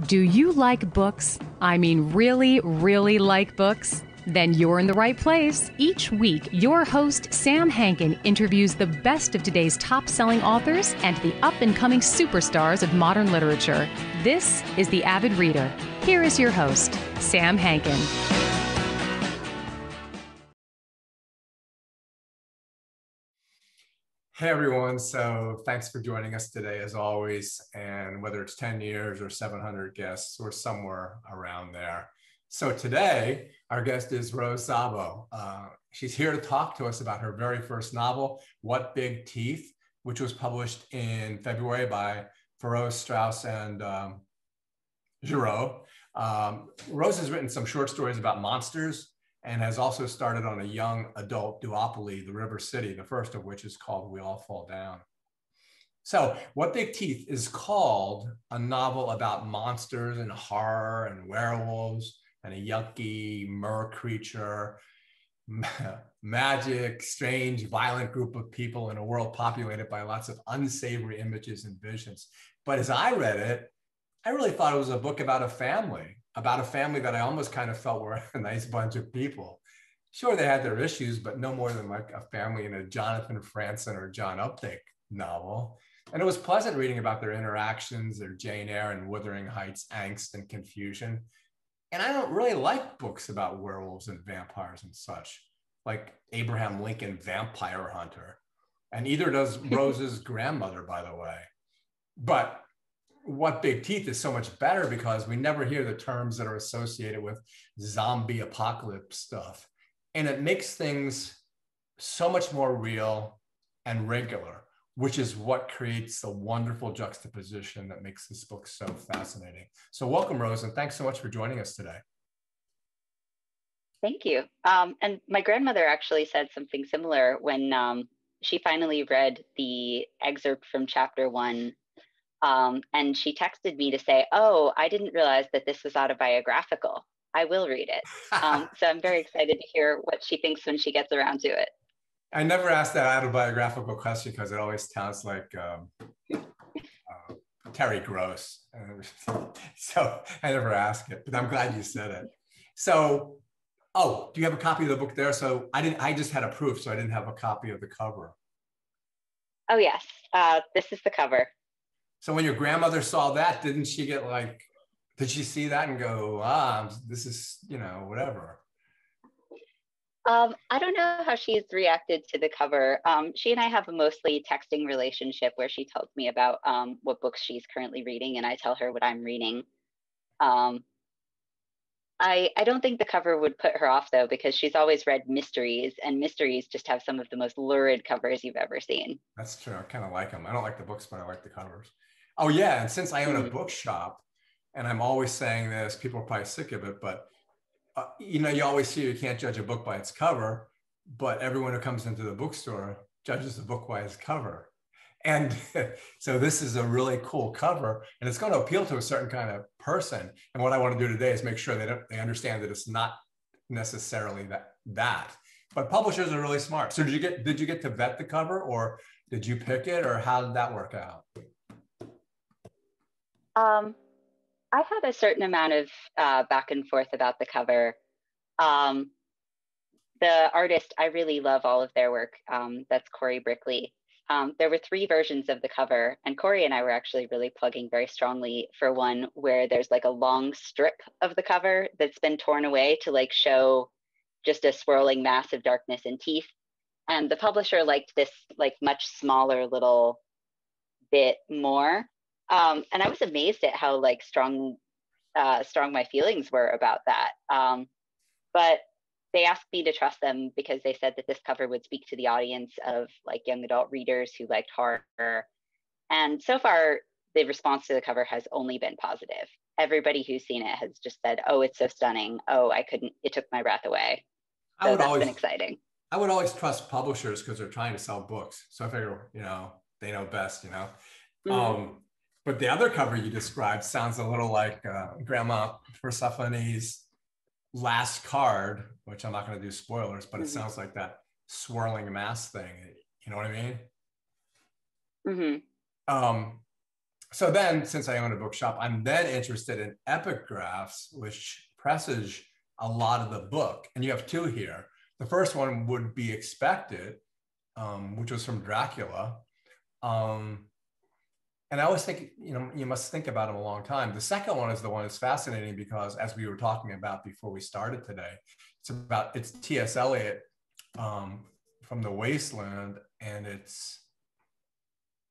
Do you like books? I mean, really, really like books? Then you're in the right place. Each week, your host, Sam Hankin, interviews the best of today's top-selling authors and the up-and-coming superstars of modern literature. This is The Avid Reader. Here is your host, Sam Hankin. Hey everyone, so thanks for joining us today as always, and whether it's 10 years or 700 guests, we're somewhere around there. So today, our guest is Rose Szabo. She's here to talk to us about her very first novel, What Big Teeth, which was published in February by Rose Strauss and Giraud. Rose has written some short stories about monsters, and has also started on a young adult duopoly, The River City, the first of which is called We All Fall Down. So What Big Teeth is called a novel about monsters and horror and werewolves and a yucky mer creature, magic, strange, violent group of people in a world populated by lots of unsavory images and visions. But as I read it, I really thought it was a book about a family that I almost kind of felt were a nice bunch of people. Sure, they had their issues, but no more than like a family in a Jonathan Franzen or John Updike novel. And it was pleasant reading about their interactions, their Jane Eyre and Wuthering Heights angst and confusion. And I don't really like books about werewolves and vampires and such, like Abraham Lincoln Vampire Hunter. And either does Rose's grandmother, by the way. But What Big Teeth is so much better because we never hear the terms that are associated with zombie apocalypse stuff. And it makes things so much more real and regular, which is what creates the wonderful juxtaposition that makes this book so fascinating. So welcome, Rose, and thanks so much for joining us today. Thank you. And my grandmother actually said something similar when she finally read the excerpt from chapter 1. And she texted me to say, "Oh, I didn't realize that this was autobiographical. I will read it." So I'm very excited to hear what she thinks when she gets around to it. I never asked that autobiographical question because it always sounds like Terry Gross. So I never ask it, but I'm glad you said it. So, do you have a copy of the book there? So I just had a proof, so I didn't have a copy of the cover. Oh, yes. This is the cover. So when your grandmother saw that, didn't she get like, did she see that and go, this is, whatever? I don't know how she's reacted to the cover. She and I have a mostly texting relationship where she tells me about what books she's currently reading and I tell her what I'm reading. I don't think the cover would put her off though, because she's always read mysteries, and mysteries just have some of the most lurid covers you've ever seen. That's true. I kind of like them. I don't like the books, but I like the covers. Oh yeah, and since I own a bookshop, and I'm always saying this, people are probably sick of it, but you always see you can't judge a book by its cover, but everyone who comes into the bookstore judges the book by its cover. And so this is a really cool cover, and it's going to appeal to a certain kind of person. And what I want to do today is make sure they understand that it's not necessarily that. But publishers are really smart. So did you get to vet the cover, or did you pick it, or how did that work out? I had a certain amount of back and forth about the cover. The artist, I really love all of their work. That's Corey Brickley. There were 3 versions of the cover, and Corey and I were actually really plugging very strongly for one where there's like a long strip of the cover that's been torn away to like show just a swirling mass of darkness and teeth. And the publisher liked this like much smaller little bit more. And I was amazed at how like strong my feelings were about that. But they asked me to trust them because they said that this cover would speak to the audience of like young adult readers who liked horror. And so far, the response to the cover has only been positive. Everybody who's seen it has just said, "Oh, it's so stunning. Oh, it took my breath away." So that's been exciting. I would always trust publishers because they're trying to sell books. So I figure, they know best, Mm-hmm. But the other cover you described sounds a little like Grandma Persephone's last card, which I'm not going to do spoilers, but it sounds like that swirling mass thing. You know what I mean? Mm-hmm. So then, since I own a bookshop, I'm then interested in epigraphs, which presage a lot of the book. And you have two here. The first one would be Expected, which was from Dracula. And I always think, you must think about them a long time. The second one is the one that's fascinating because, as we were talking about before we started today, it's T.S. Eliot from The Wasteland, and it's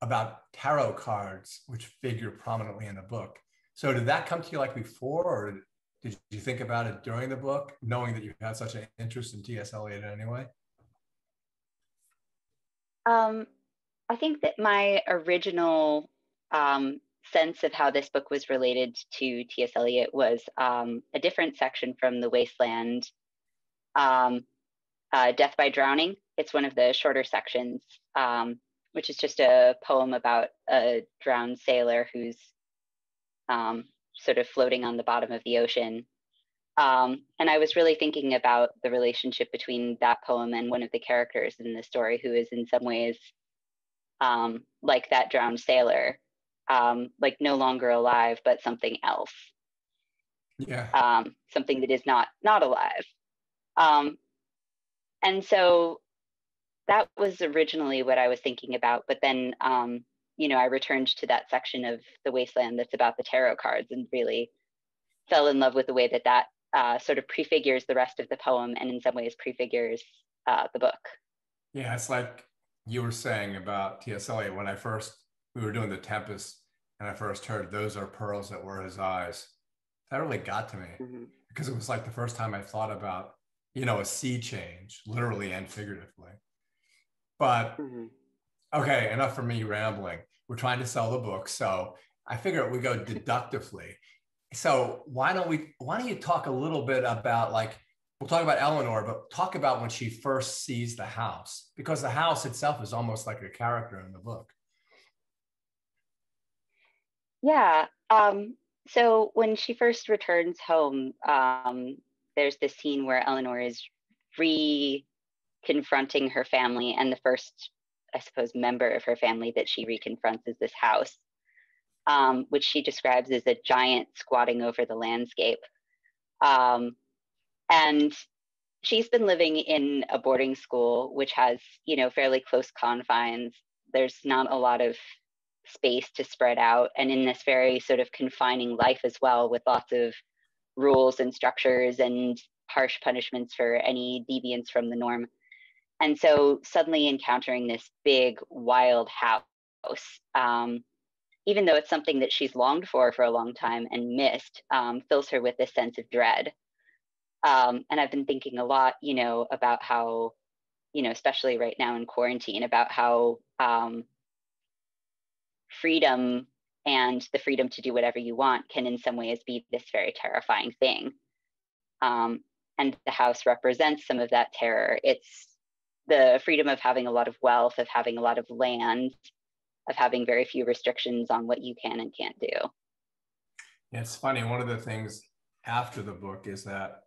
about tarot cards, which figure prominently in the book. So did that come to you like before, or did you think about it during the book, knowing that you had such an interest in T.S. Eliot anyway? I think that my original sense of how this book was related to T.S. Eliot was a different section from The Wasteland, Death by Drowning. It's one of the shorter sections, which is just a poem about a drowned sailor who's sort of floating on the bottom of the ocean. And I was really thinking about the relationship between that poem and one of the characters in the story, who is in some ways like that drowned sailor, like no longer alive, but something else. Yeah. Something that is not alive. And so that was originally what I was thinking about. But then, I returned to that section of The Wasteland that's about the tarot cards and really fell in love with the way that sort of prefigures the rest of the poem and in some ways prefigures the book. Yeah, it's like you were saying about T.S. Eliot when we were doing The Tempest and I first heard "Those are pearls that were his eyes." That really got to me because it was like the first time I thought about, a sea change, literally and figuratively. But okay, enough for me rambling. We're trying to sell the book, so I figure we go deductively. So why don't you talk a little bit about, like, we'll talk about Eleanor, but talk about when she first sees the house, because the house itself is almost like a character in the book. Yeah. So when she first returns home, there's this scene where Eleanor is re-confronting her family, and the first, I suppose, member of her family that she reconfronts is this house, which she describes as a giant squatting over the landscape. And she's been living in a boarding school, which has, fairly close confines. There's not a lot of space to spread out, and in this very sort of confining life as well, with lots of rules and structures and harsh punishments for any deviance from the norm. And so suddenly encountering this big, wild house, even though it's something that she's longed for a long time and missed, fills her with this sense of dread. And I've been thinking a lot, about how, especially right now in quarantine, about how freedom and the freedom to do whatever you want can in some ways be this very terrifying thing. And the house represents some of that terror. It's the freedom of having a lot of wealth, of having a lot of land, of having very few restrictions on what you can and can't do. Yeah, it's funny. One of the things after the book is that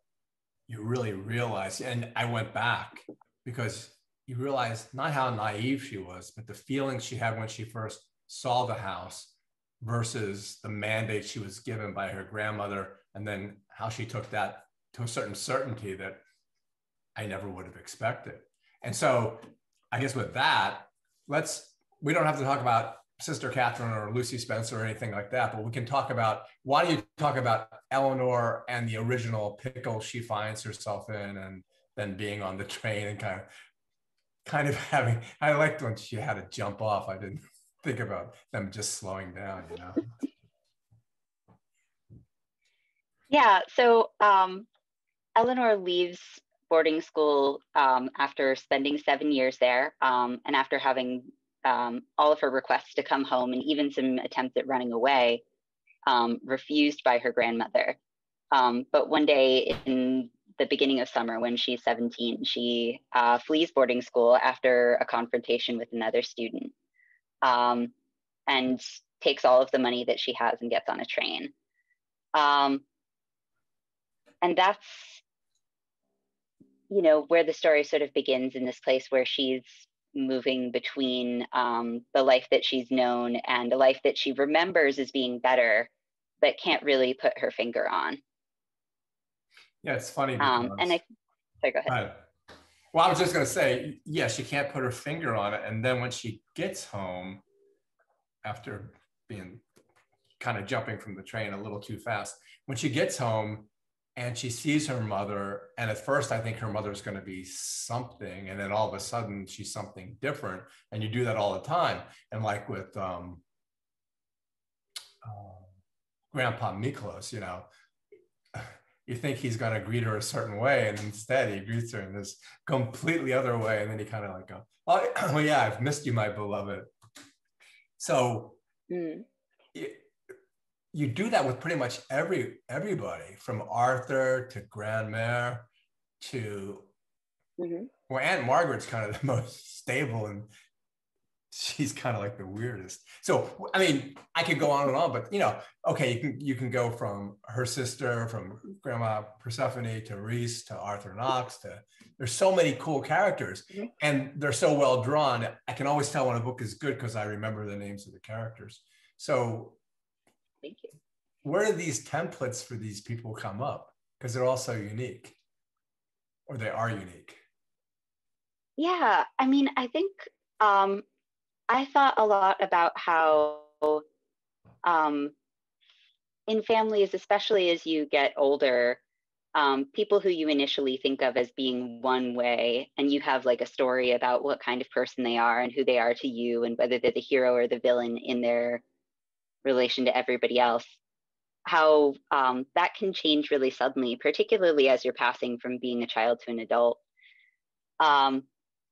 you really realize, and I went back because you realize not how naive she was, but the feelings she had when she first saw the house versus the mandate she was given by her grandmother, and then how she took that to a certain certainty that I never would have expected. And so I guess with that, we don't have to talk about Sister Catherine or Lucy Spencer or anything like that, but we can talk about, why don't you talk about Eleanor and the original pickle she finds herself in, and then being on the train and kind of having, I liked when she had to jump off. I didn't think about them just slowing down, Yeah, so Eleanor leaves boarding school after spending 7 years there, and after having all of her requests to come home and even some attempts at running away refused by her grandmother. But one day in the beginning of summer, when she's 17, she flees boarding school after a confrontation with another student, and takes all of the money that she has and gets on a train. And that's, where the story sort of begins, in this place where she's moving between the life that she's known and a life that she remembers as being better, but can't really put her finger on. Yeah, it's funny And because. sorry, go ahead. Well, I was just going to say, yeah, she can't put her finger on it. And then when she gets home, after being kind of jumping from the train a little too fast, when she gets home and she sees her mother, and at first I think her mother's going to be something, and then all of a sudden she's something different. And you do that all the time. And like with Grandpa Miklos, you know, you think he's going to greet her a certain way, and instead he greets her in this completely other way. And then he kind of like, oh yeah, I've missed you, my beloved. So you do that with pretty much everybody, from Arthur to Grandmere to, well, Aunt Margaret's kind of the most stable, and she's kind of like the weirdest. So, I mean, I could go on and on, but, you know, okay, you can go from her sister, from Grandma Persephone to Reese to Arthur Knox to, there's so many cool characters, and they're so well drawn. I can always tell when a book is good because I remember the names of the characters. So thank you. Where do these templates for these people come up? Because they're all so unique, or they are unique. Yeah, I mean, I think I thought a lot about how in families, especially as you get older, people who you initially think of as being one way, and you have like a story about what kind of person they are and who they are to you, and whether they're the hero or the villain in their relation to everybody else, how that can change really suddenly, particularly as you're passing from being a child to an adult.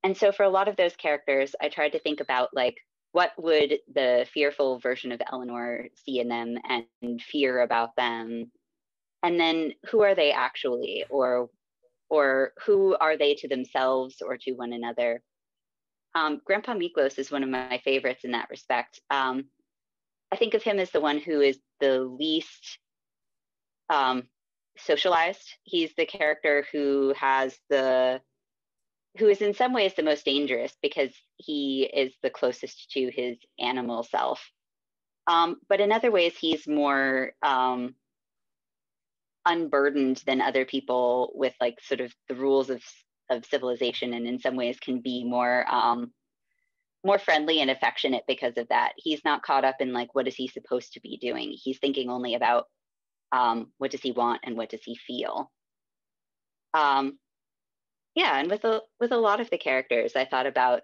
And so for a lot of those characters, I tried to think about like, what would the fearful version of Eleanor see in them and fear about them? And then who are they actually, or who are they to themselves or to one another? Grandpa Miklos is one of my favorites in that respect. I think of him as the one who is the least socialized. He's the character who is in some ways the most dangerous because he is the closest to his animal self. But in other ways, he's more unburdened than other people with like sort of the rules of civilization, and in some ways can be more friendly and affectionate because of that. He's not caught up in like, what is he supposed to be doing? He's thinking only about what does he want and what does he feel? Yeah, and with a lot of the characters, I thought about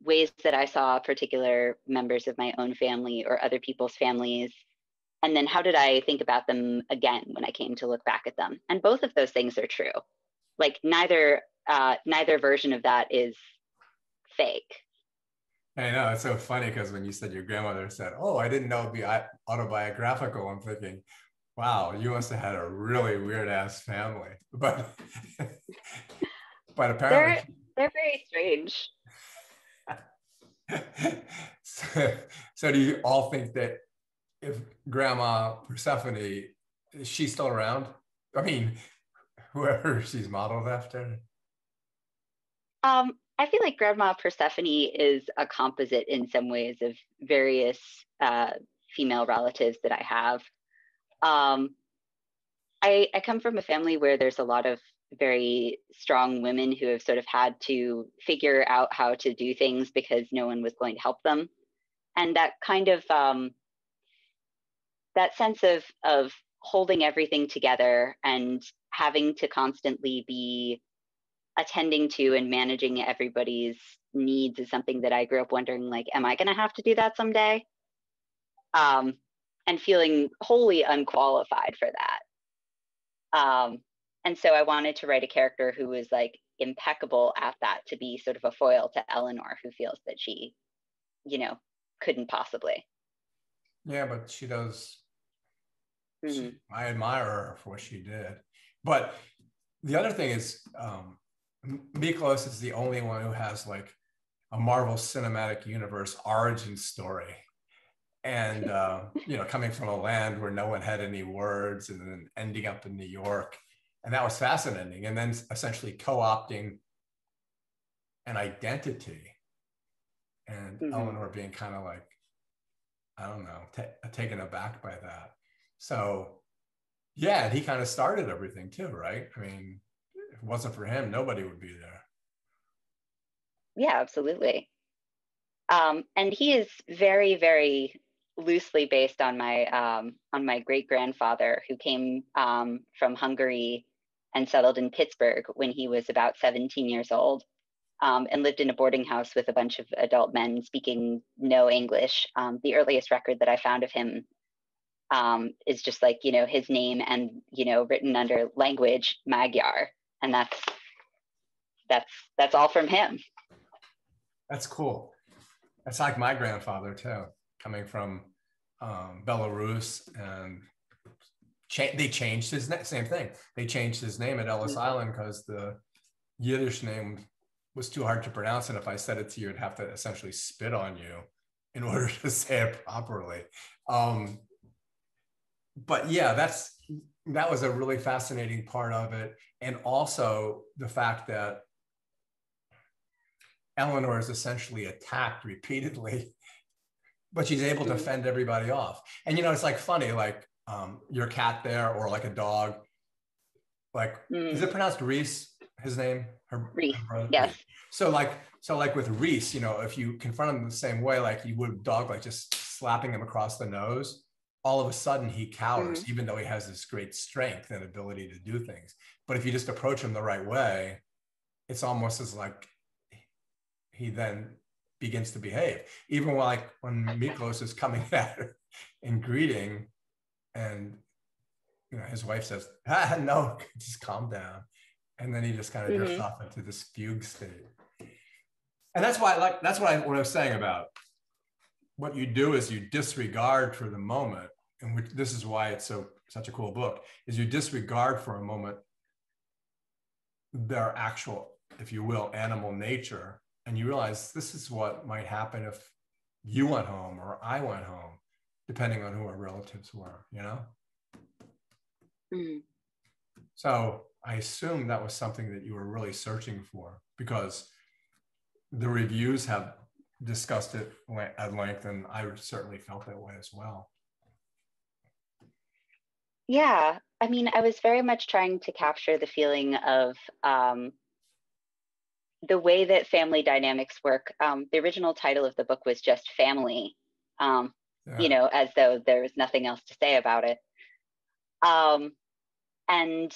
ways that I saw particular members of my own family or other people's families, and then how did I think about them again when I came to look back at them? And both of those things are true. Like neither version of that is fake. I know, it's so funny because when you said your grandmother said, "Oh, I didn't know it'd be autobiographical," I'm thinking, wow, you must have had a really weird ass family. But apparently they're very strange. So do you all think that if Grandma Persephone, is she still around? I mean, whoever she's modeled after? I feel like Grandma Persephone is a composite in some ways of various female relatives that I have. I come from a family where there's a lot of very strong women who have sort of had to figure out how to do things because no one was going to help them. And that kind of, that sense of holding everything together and having to constantly be attending to and managing everybody's needs is something that I grew up wondering, like, am I going to have to do that someday? And feeling wholly unqualified for that. And so I wanted to write a character who was like impeccable at that, to be sort of a foil to Eleanor, who feels that she, couldn't possibly. Yeah, but she does. Mm-hmm. I admire her for what she did. But the other thing is, Miklos is the only one who has like a Marvel Cinematic Universe origin story. And, coming from a land where no one had any words and then ending up in New York. And that was fascinating. And then essentially co-opting an identity and Mm-hmm. Eleanor being kind of like, I don't know, taken aback by that. So yeah, and he kind of started everything too, right? I mean, if it wasn't for him, nobody would be there. Yeah, absolutely. And he is very, very loosely based on my great grandfather, who came from Hungary and settled in Pittsburgh when he was about 17 years old, and lived in a boarding house with a bunch of adult men speaking no English. The earliest record that I found of him is just like, his name and, written under language Magyar, and that's all from him. That's cool. That's like my grandfather too, coming from Belarus, and they changed his name. Same thing. They changed his name at Ellis Island because the Yiddish name was too hard to pronounce, and if I said it to you, I'd have to essentially spit on you in order to say it properly. But yeah, that was a really fascinating part of it, and also the fact that Eleanor is essentially attacked repeatedly, but she's able to fend everybody off. And it's like funny, like your cat there, or like a dog. Like, is it pronounced Reese? His name, Reese. her brother? Yes. Reese. So like with Reese, if you confront him the same way, like you would a dog, like just slapping him across the nose, all of a sudden he cowers, even though he has this great strength and ability to do things. But if you just approach him the right way, it's almost as like he then begins to behave. Even like when Miklos is coming at her and greeting, and his wife says, no, just calm down. And then he just kind of drifts off into this fugue state. And that's why what I was saying about what you do is you disregard for the moment, and this is why it's such a cool book, is you disregard for a moment their actual, if you will, animal nature, and you realize this is what might happen if you went home or I went home, depending on who our relatives were, So I assume that was something that you were really searching for, because the reviews have discussed it at length, and I certainly felt that way as well. Yeah, I mean, I was very much trying to capture the feeling of the way that family dynamics work. The original title of the book was just Family, as though there was nothing else to say about it. And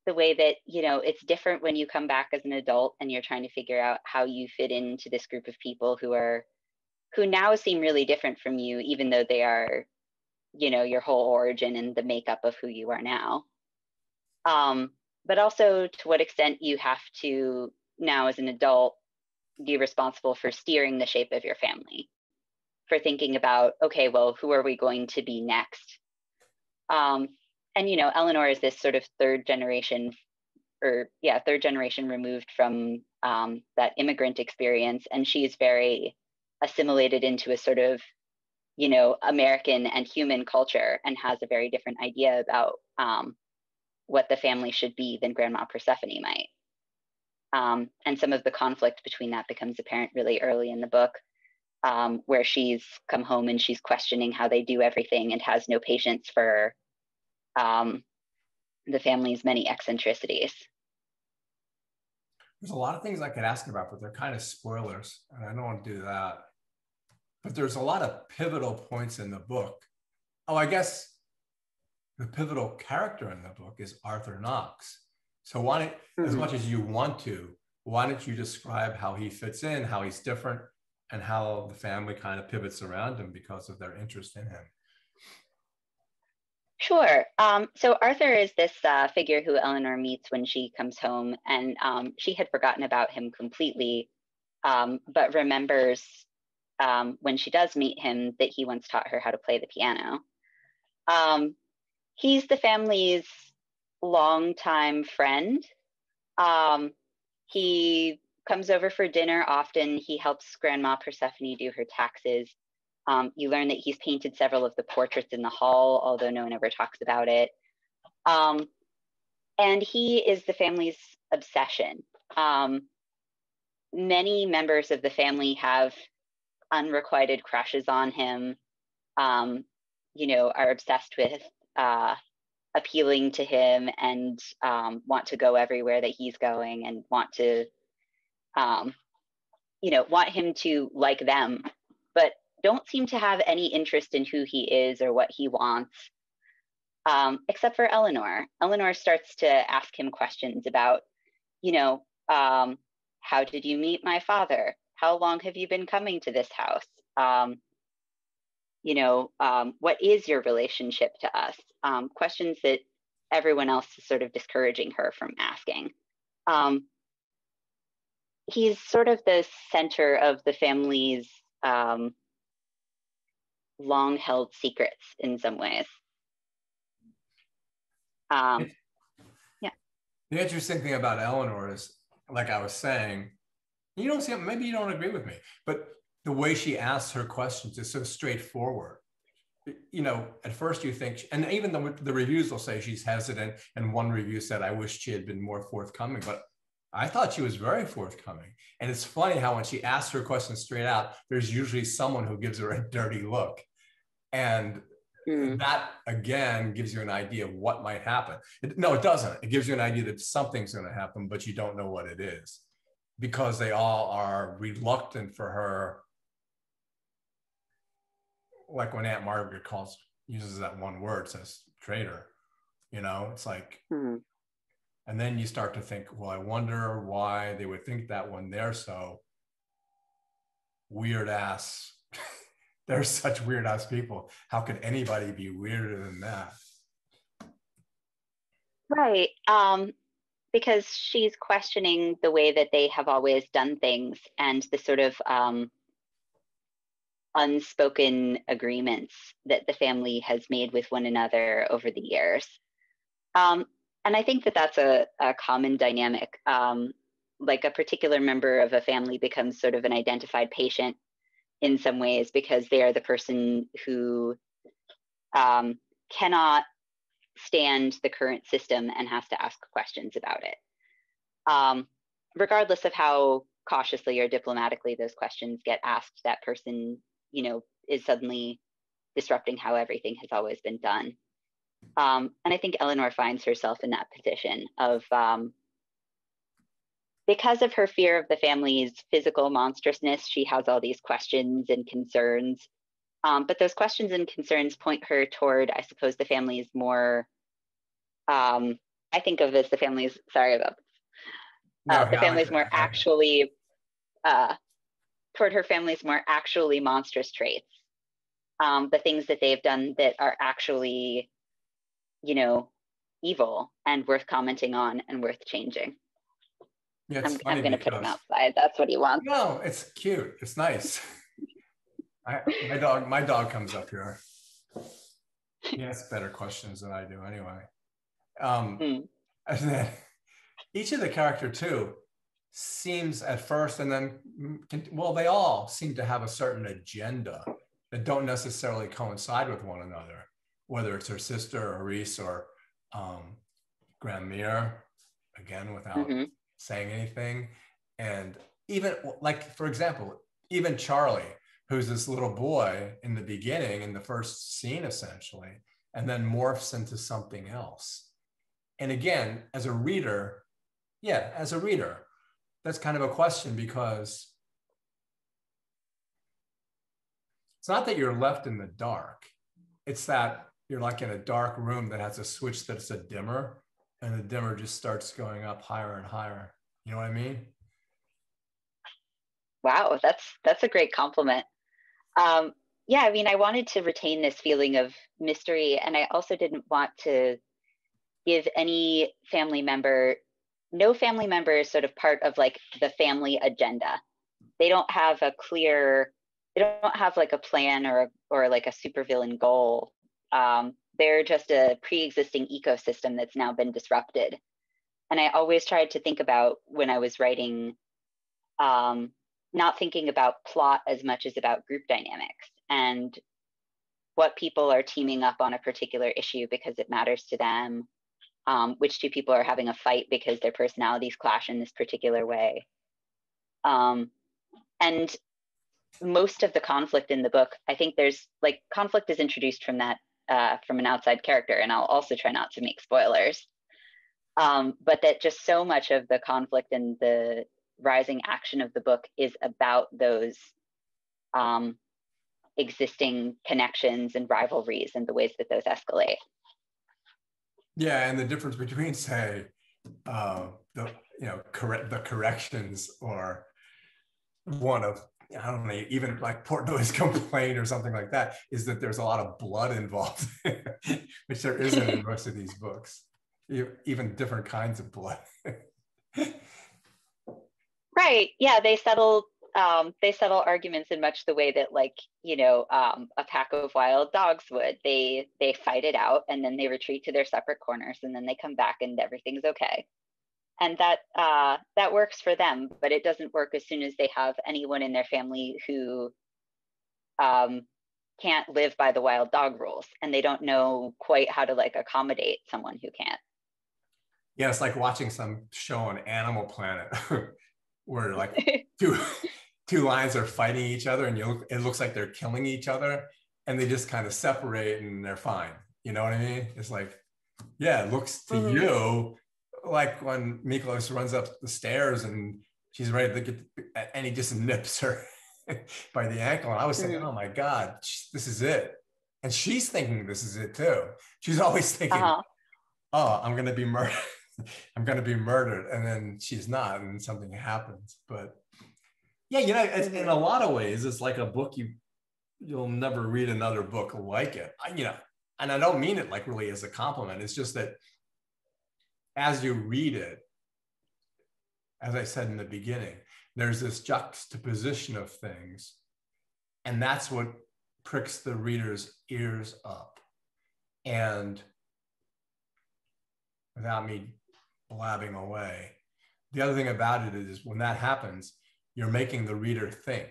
the way that, it's different when you come back as an adult and you're trying to figure out how you fit into this group of people who now seem really different from you, even though they are, your whole origin and the makeup of who you are now. But also to what extent you have to now as an adult be responsible for steering the shape of your family, for thinking about, okay, well, who are we going to be next? And, Eleanor is this sort of third generation removed from that immigrant experience. And she's very assimilated into a sort of, American and human culture, and has a very different idea about what the family should be than Grandma Persephone might. And some of the conflict between that becomes apparent really early in the book, where she's come home and she's questioning how they do everything and has no patience for the family's many eccentricities. There's a lot of things I could ask about, but they're kind of spoilers, and I don't want to do that. But there's a lot of pivotal points in the book. Oh, I guess the pivotal character in the book is Arthur Knox. So as much as you want to, why don't you describe how he fits in, how he's different, and how the family kind of pivots around him because of their interest in him? Sure. So Arthur is this figure who Eleanor meets when she comes home, and she had forgotten about him completely, but remembers when she does meet him that he once taught her how to play the piano. He's the family's longtime friend. He comes over for dinner often. He helps Grandma Persephone do her taxes. You learn that he's painted several of the portraits in the hall, although no one ever talks about it. And he is the family's obsession. many members of the family have unrequited crushes on him, are obsessed with appealing to him and want to go everywhere that he's going and want to, want him to like them, but don't seem to have any interest in who he is or what he wants, except for Eleanor. Eleanor starts to ask him questions about, how did you meet my father? How long have you been coming to this house? What is your relationship to us? Questions that everyone else is sort of discouraging her from asking. He's sort of the center of the family's long-held secrets in some ways. Yeah. The interesting thing about Eleanor is, like I was saying, you don't see, maybe you don't agree with me, but the way she asks her questions is so straightforward. At first you think, and even the reviews will say she's hesitant, and one review said, I wish she had been more forthcoming, but I thought she was very forthcoming. And it's funny how when she asks her questions straight out, there's usually someone who gives her a dirty look. And that, again, gives you an idea of what might happen. No, it doesn't. It gives you an idea that something's going to happen, but you don't know what it is, because they all are reluctant for her. Like when Aunt Margaret uses that one word, says traitor, it's like, and then you start to think, well, I wonder why they would think that when they're so weird ass. They're such weird ass people. How could anybody be weirder than that? Right. Because she's questioning the way that they have always done things and the sort of unspoken agreements that the family has made with one another over the years. And I think that that's a common dynamic. Like a particular member of a family becomes sort of an identified patient in some ways because they are the person who cannot stand the current system and has to ask questions about it. Regardless of how cautiously or diplomatically those questions get asked, that person, is suddenly disrupting how everything has always been done. And I think Eleanor finds herself in that position of, because of her fear of the family's physical monstrousness, she has all these questions and concerns. But those questions and concerns point her toward, I suppose, the family's more, I think of as the family's, sorry about this, the family's more actually, toward her family's more actually monstrous traits. The things that they've done that are actually, evil and worth commenting on and worth changing. Yeah, I'm going to put him outside. That's what he wants. No, it's cute. It's nice. My dog comes up here. He asks better questions than I do anyway. And then each of the character too seems at first, and then, they all seem to have a certain agenda that don't necessarily coincide with one another, whether it's her sister or Reese or Grandmere, again, without saying anything. And even, like, for example, even Charlie, who's this little boy in the beginning, in the first scene, essentially, and then morphs into something else. And again, as a reader, that's kind of a question, because it's not that you're left in the dark. It's that you're like in a dark room that has a switch that's a dimmer, and the dimmer just starts going up higher and higher. You know what I mean? Wow, that's a great compliment. Yeah, I mean, I wanted to retain this feeling of mystery, and I also didn't want to give any family member, no family member is sort of part of like the family agenda. They don't have a clear, they don't have like a plan or like a supervillain goal. They're just a pre-existing ecosystem that's now been disrupted. And I always tried to think about, when I was writing, not thinking about plot as much as about group dynamics and what people are teaming up on a particular issue because it matters to them, which two people are having a fight because their personalities clash in this particular way. And most of the conflict in the book, I think there's like conflict is introduced from that, from an outside character, and I'll also try not to make spoilers. But that just so much of the conflict and the rising action of the book is about those existing connections and rivalries and the ways that those escalate. Yeah, and the difference between, say, the corrections or one of, I don't know, even like Portnoy's complaint or something like that, is that there's a lot of blood involved, which there isn't in most of these books, even different kinds of blood. Right. Yeah, they settle arguments in much the way that, like, a pack of wild dogs would. They fight it out, and then they retreat to their separate corners, and then they come back and everything's okay. And that works for them, but it doesn't work as soon as they have anyone in their family who can't live by the wild dog rules, and they don't know quite how to like accommodate someone who can't. Yeah, it's like watching some show on Animal Planet where like two lions are fighting each other, and it looks like they're killing each other, and they just kind of separate and they're fine. You know what I mean? It's like, yeah, it looks to you like when Miklos runs up the stairs and she's ready to get, and he just nips her by the ankle. And I was thinking, oh my God, this is it. And she's thinking this is it too. She's always thinking, oh, I'm going to be murdered. I'm going to be murdered. And then she's not, and something happens. But yeah, in a lot of ways, it's like a book you'll never read another book like it. And I don't mean it like really as a compliment. It's just that as you read it, as I said in the beginning, there's this juxtaposition of things, and that's what pricks the reader's ears up. And without me blabbing away, the other thing about it is when that happens, you're making the reader think.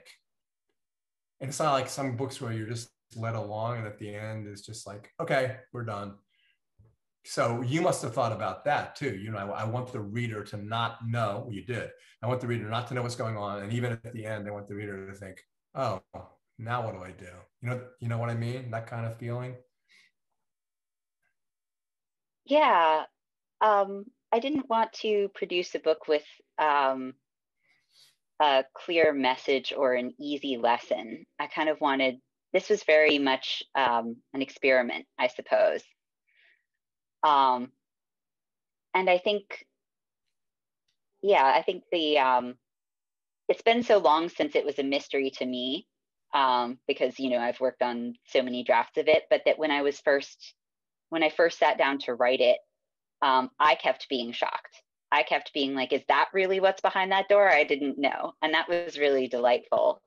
And it's not like some books where you're just led along and at the end it's just like, okay, we're done. So you must have thought about that too. I want the reader to not know. Well, you did. I want the reader not to know what's going on. And even at the end, I want the reader to think, oh, now what do I do? You know what I mean? That kind of feeling. Yeah. I didn't want to produce a book with a clear message or an easy lesson. I kind of wanted, this was very much an experiment, I suppose. And I think, it's been so long since it was a mystery to me, because, I've worked on so many drafts of it, but that when I first sat down to write it, I kept being shocked. I kept being like, is that really what's behind that door? I didn't know. And that was really delightful,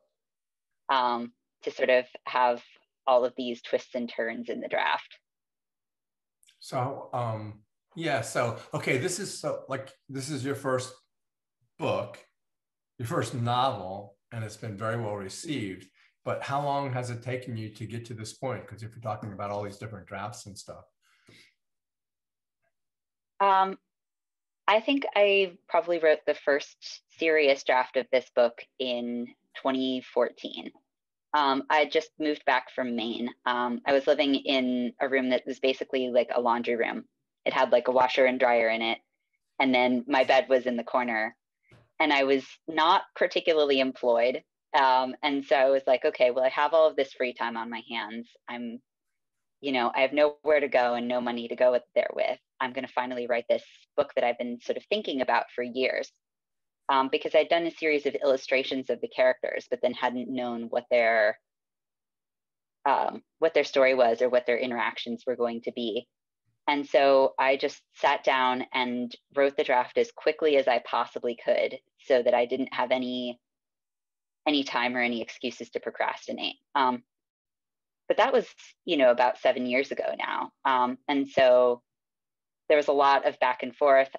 to sort of have all of these twists and turns in the draft. So, okay, this is your first book, your first novel, and it's been very well received. But how long has it taken you to get to this point? Because if you're talking about all these different drafts and stuff. I think I probably wrote the first serious draft of this book in 2014. I just moved back from Maine. I was living in a room that was basically like a laundry room. It had like a washer and dryer in it. And then my bed was in the corner. And I was not particularly employed. And so I was like, okay, well, I have all of this free time on my hands. I have nowhere to go and no money to go there with. I'm going to finally write this book that I've been sort of thinking about for years. Because I'd done a series of illustrations of the characters, but then hadn't known what their story was or what their interactions were going to be. And so I just sat down and wrote the draft as quickly as I possibly could so that I didn't have any time or any excuses to procrastinate. But that was, about 7 years ago now. And so there was a lot of back and forth.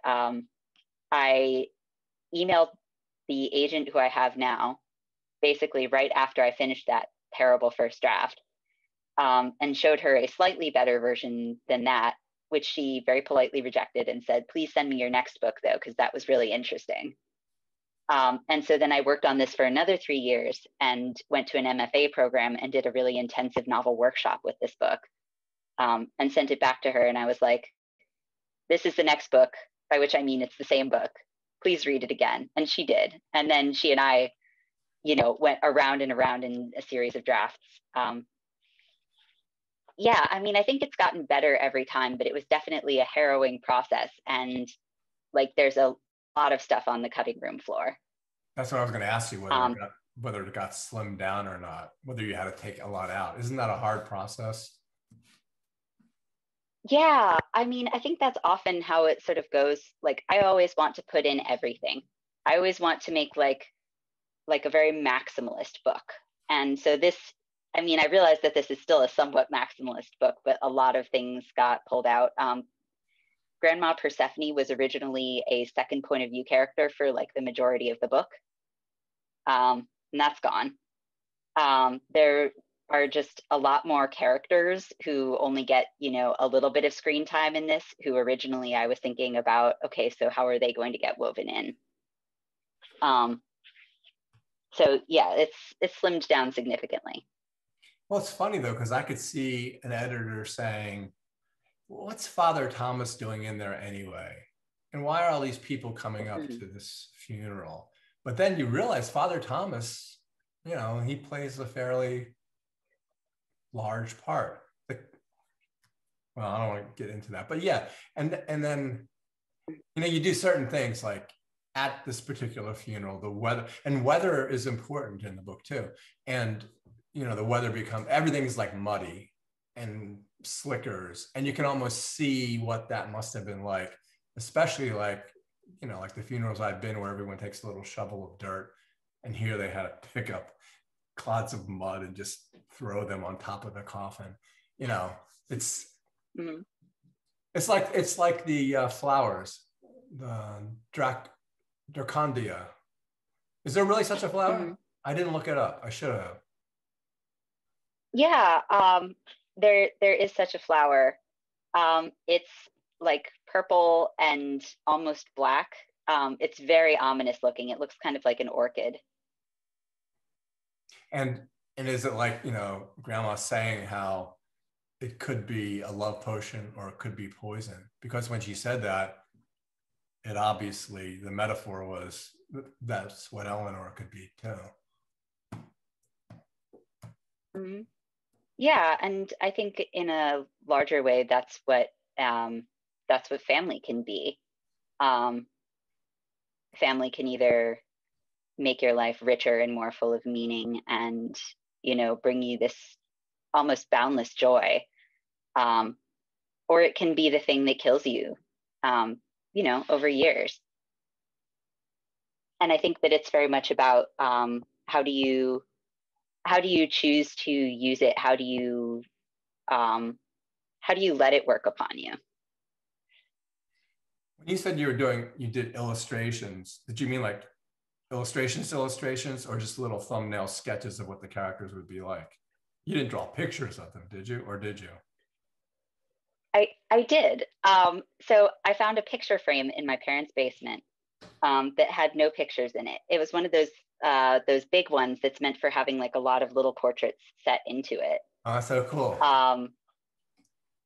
I emailed the agent who I have now, basically right after I finished that terrible first draft, and showed her a slightly better version than that, which she very politely rejected and said, please send me your next book though, because that was really interesting. And so then I worked on this for another 3 years and went to an MFA program and did a really intensive novel workshop with this book, and sent it back to her. And I was like, this is the next book, by which I mean it's the same book. Please read it again. And she did. And then she and I, went around and around in a series of drafts. Yeah, I mean, I think it's gotten better every time, but it was definitely a harrowing process. And like, there's a lot of stuff on the cutting room floor. That's what I was going to ask you, whether it got slimmed down or not, whether you had to take a lot out. Isn't that a hard process? Yeah, I mean, I think that's often how it sort of goes. Like, I always want to put in everything. I always want to make like a very maximalist book. And so this, I mean, I realize that this is still a somewhat maximalist book, but a lot of things got pulled out. Grandma Persephone was originally a second point of view character for like the majority of the book. And that's gone. There are just a lot more characters who only get, a little bit of screen time in this, who originally I was thinking about, okay, so how are they going to get woven in? So yeah, it's slimmed down significantly. Well, it's funny though, because I could see an editor saying, what's Father Thomas doing in there anyway? And why are all these people coming up to this funeral? But then you realize Father Thomas, he plays a fairly large part. Well, I don't want to get into that, but yeah. And then, you do certain things like at this particular funeral, the weather is important in the book too. And, the weather everything's like muddy and slickers, and you can almost see what that must have been like, especially like the funerals I've been where everyone takes a little shovel of dirt, and here they had to pick up clods of mud and just throw them on top of the coffin. It's it's like the flowers, the Dracondia. Is there really such a flower? I didn't look it up. I should have. Yeah, there is such a flower. It's like purple and almost black. It's very ominous looking. It looks kind of like an orchid. And is it like, Grandma saying how it could be a love potion or it could be poison? Because when she said that, it obviously, the metaphor was that's what Eleanor could be too. Mm-hmm. Yeah, and I think in a larger way, that's what family can be. Family can either make your life richer and more full of meaning, and bring you this almost boundless joy, or it can be the thing that kills you, over years. And I think that it's very much about how do you choose to use it? How do you let it work upon you? When you said you did illustrations, did you mean like illustrations, or just little thumbnail sketches of what the characters would be like? You didn't draw pictures of them, did you? Or did you? I did. So I found a picture frame in my parents' basement that had no pictures in it. It was one of those big ones that's meant for having like a lot of little portraits set into it. Oh, so cool.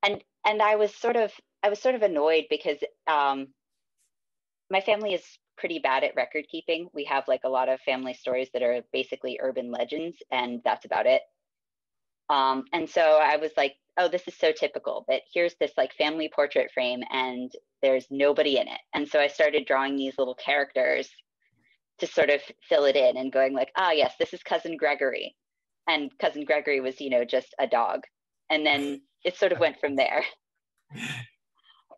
And I was sort of annoyed because my family is pretty bad at record keeping. We have like a lot of family stories that are basically urban legends, and that's about it. And so I was like, oh, this is so typical, but here's this like family portrait frame and there's nobody in it. And so I started drawing these little characters to sort of fill it in and going like, yes, this is Cousin Gregory. And Cousin Gregory was, just a dog. And then it sort of went from there.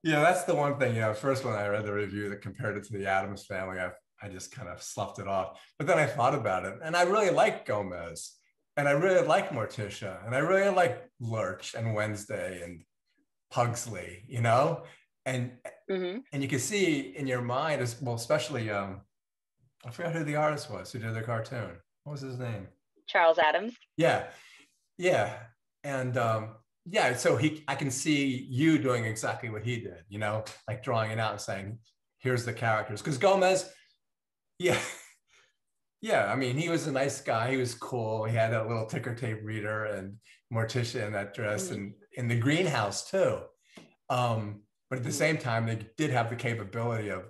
Yeah, that's the one thing, first when I read the review that compared it to the Addams Family, I just kind of sloughed it off. But then I thought about it, and I really like Gomez, and I really like Morticia, and I really like Lurch and Wednesday and Pugsley, and and you can see in your mind as well, especially I forgot who the artist was who did the cartoon. What was his name? Charles Addams. Yeah, and so I can see you doing exactly what he did, like drawing it out and saying, here's the characters. Because Gomez, Yeah, I mean, he was a nice guy. He was cool. He had that little ticker tape reader and Morticia in that dress, and in the greenhouse too. But at the same time, they did have the capability of,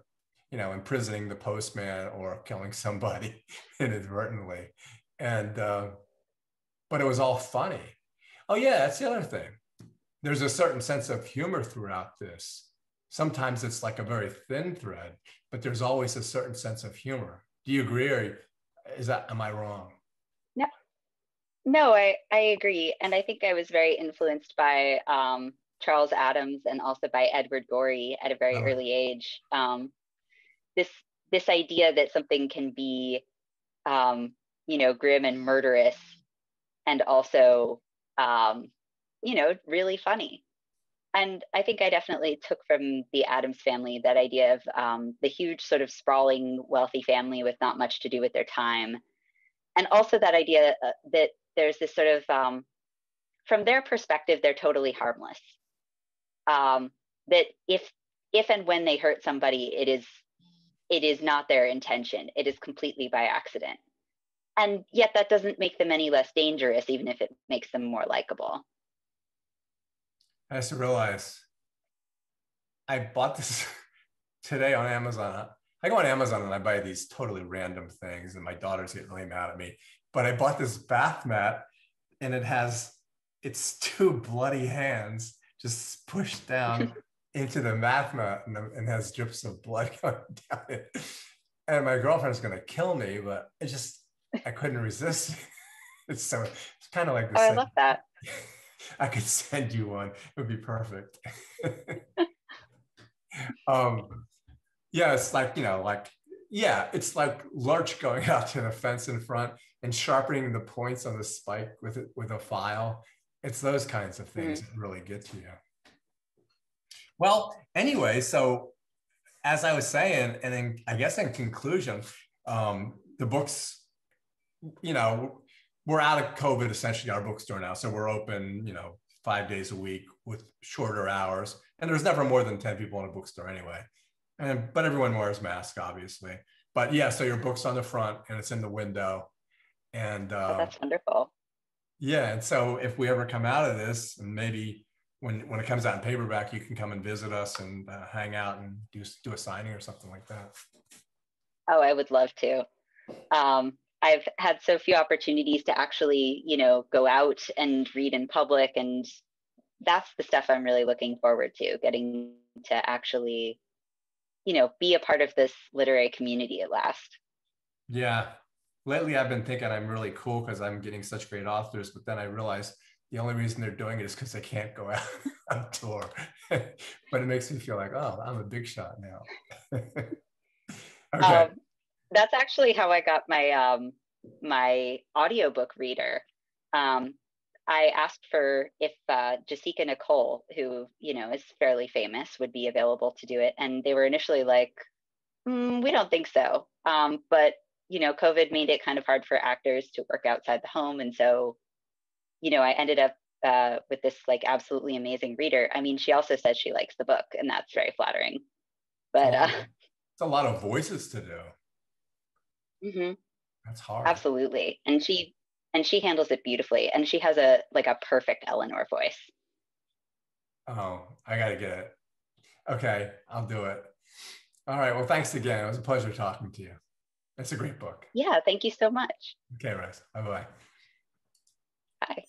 you know, imprisoning the postman or killing somebody inadvertently. And but it was all funny. Oh yeah, that's the other thing. There's a certain sense of humor throughout this. Sometimes it's like a very thin thread, but there's always a certain sense of humor. Do you agree, or am I wrong? No, no, I agree. And I think I was very influenced by Charles Addams and also by Edward Gorey at a very Oh, early age. This this idea that something can be, you know, grim and murderous, and also, you know, really funny. And I think I definitely took from the Addams family that idea of the huge sort of sprawling wealthy family with not much to do with their time, and also that idea that there's this sort of from their perspective they're totally harmless. That if and when they hurt somebody, it is not their intention. It is completely by accident. And yet that doesn't make them any less dangerous, even if it makes them more likable. I just realized I bought this today on Amazon. I go on Amazon and I buy these totally random things, and my daughters get really mad at me. But I bought this bath mat, and it's two bloody hands just pushed down into the bath mat, and has drips of blood going down it. And my girlfriend's gonna kill me, but I couldn't resist. It's kind of like the Oh, I same. love that. I could send you one. It would be perfect. Yeah, it's like, you know, like, yeah, it's like Lurch going out to the fence in front and sharpening the points on the spike with a file. It's those kinds of things that really get to you. Well, anyway, so as I was saying, and then I guess in conclusion, the books, you know, we're out of COVID, essentially, our bookstore now. So we're open, you know, 5 days a week with shorter hours. And there's never more than 10 people in a bookstore anyway. But everyone wears masks, obviously. But yeah, so your book's on the front and it's in the window. And Oh, that's wonderful. yeah, and so if we ever come out of this, and maybe when it comes out in paperback, you can come and visit us and hang out and do a signing or something like that. Oh, I would love to. I've had so few opportunities to actually, you know, go out and read in public, and that's the stuff I'm really looking forward to, getting to actually, you know, be a part of this literary community at last. Yeah. Lately, I've been thinking I'm really cool because I'm getting such great authors, but then I realized the only reason they're doing it is because they can't go out on tour. But it makes me feel like, oh, I'm a big shot now. Okay. That's actually how I got my my audiobook reader. I asked for if Jessica Nicole, who, you know, is fairly famous, would be available to do it, and they were initially like, we don't think so. But you know, COVID made it kind of hard for actors to work outside the home, and so, you know, I ended up with this like absolutely amazing reader. I mean, she also says she likes the book, and that's very flattering. But it's a lot of voices to do. mm-hmm. That's hard. Absolutely. And she handles it beautifully. And she has a like a perfect Eleanor voice. Oh, I gotta get it. Okay, I'll do it. All right. Well, thanks again. It was a pleasure talking to you. It's a great book. Yeah, thank you so much. Okay, Rose. Bye-bye. Bye.